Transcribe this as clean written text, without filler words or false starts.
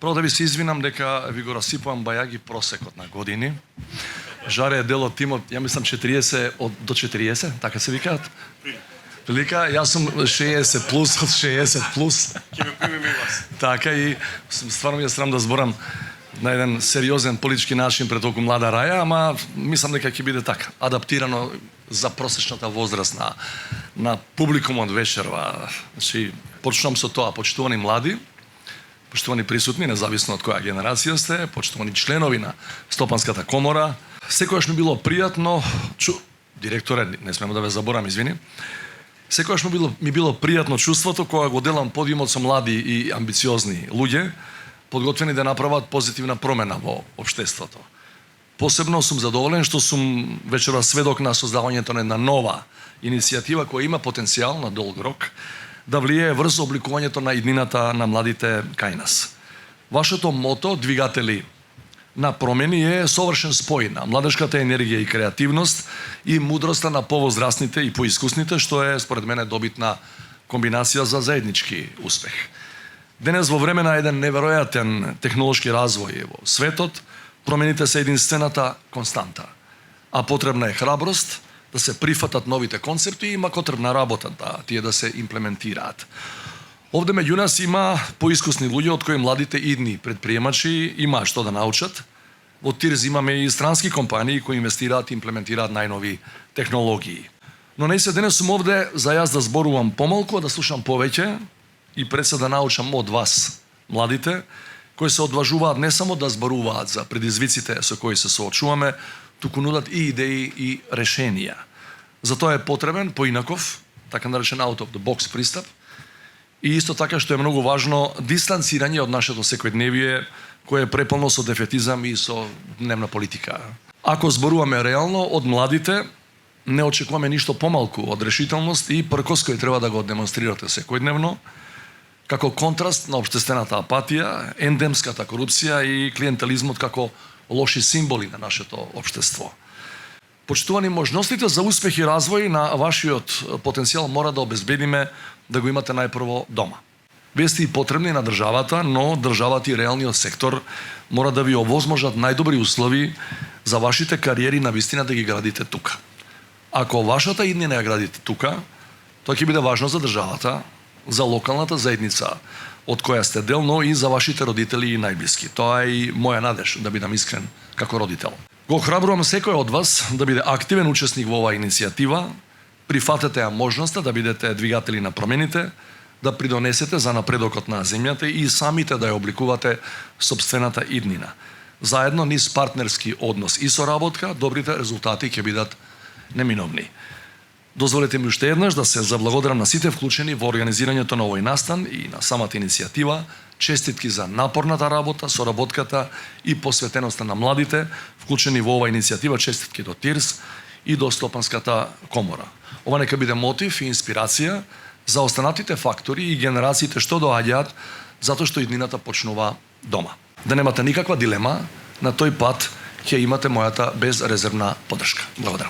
Прво да ви се извинам дека ви го расипувам бајаги просекот на години. Жаре е дел од тимот, ја мислам 40 до 40, така се викаат? Прилика, јас сум 60 плюс од 60 плюс. Ќе ме примем и вас. Така и стварно ми е срам да зборам на еден сериозен политички начин пред толку млада раја, ама мислам дека ќе биде така, адаптирано за просечната возраст на публикумот вечерва. Значи, почнувам со тоа, почитувани млади, почитувани присутни, независно од која генерација сте, почитувани членови на Стопанската комора. Секогаш ми било пријатно, директоре, не смемо да ве заборам, извини. Секогаш ми било пријатно чувството кога го делам подиумот со млади и амбициозни луѓе, подготвени да направат позитивна промена во општеството. Посебно сум задоволен што сум вечерва сведок на создавањето на една нова иницијатива која има потенцијал на долг рок да влијае врз обликувањето на иднината на младите кај нас. Вашето мото, двигатели на промени, е совршен спој на младежката енергија и креативност и мудроста на повозрастните и поискусните, што е, според мене, добитна комбинација за заеднички успех. Денес, во време на еден неверојатен технолошки развој во светот, промените се единствената константа, а потребна е храброст да се прифатат новите концепти и има потребна работа да тие да се имплементираат. Овде меѓу нас има поискусни луѓе од кои младите идни предприемачи имаат што да научат. Во ТИРЗ имаме и странски компании кои инвестираат и имплементираат најнови технологии. Но не се денес сум овде за јас да зборувам помалку, а да слушам повеќе и пред се да научам од вас, младите, кои се одважуваат не само да зборуваат за предизвиците со кои се соочуваме, туку нудат и идеи и решенија. Затоа е потребен поинаков, така наречен out of the box пристап, и исто така што е многу важно, дистанцирање од нашето секојдневие, кое е преполно со дефетизам и со дневна политика. Ако зборуваме реално, од младите не очекуваме ништо помалку од решителност и пркос кој треба да го демонстрирате секојдневно, како контраст на општествената апатија, ендемската корупција и клиентелизмот како лоши символи на нашето општество. Почитувани, можностите за успех и развој на вашиот потенцијал мора да обезбедиме да го имате најпрво дома. Вие сте и потребни на државата, но државата и реалниот сектор мора да ви овозможат најдобри услови за вашите кариери на вистина да ги градите тука. Ако вашата иднина ја градите тука, тоа ќе биде важно за државата, за локалната заедница од која сте дел, но и за вашите родители и најблиски. Тоа е и моја надеж, да бидам искрен како родител. Го охрабрувам секој од вас да биде активен учесник во оваа иницијатива, прифатете ја можноста да бидете двигатели на промените, да придонесете за напредокот на земјата и самите да ја обликувате сопствената иднина. Заедно низ партнерски однос и соработка, добрите резултати ќе бидат неминовни. Дозволете ми уште еднаш да се заблагодарам на сите вклучени во организирањето на овој настан и на самата иницијатива. Честитки за напорната работа, соработката и посветеноста на младите вклучени во оваа иницијатива. Честитки до ТИРЗ и до Стопанската комора. Ова нека биде мотив и инспирација за останатите фактори и генерациите што доаѓаат, затоа што иднината почнува дома. Да немате никаква дилема, на тој пат ќе имате мојата безрезервна поддршка. Благодарам.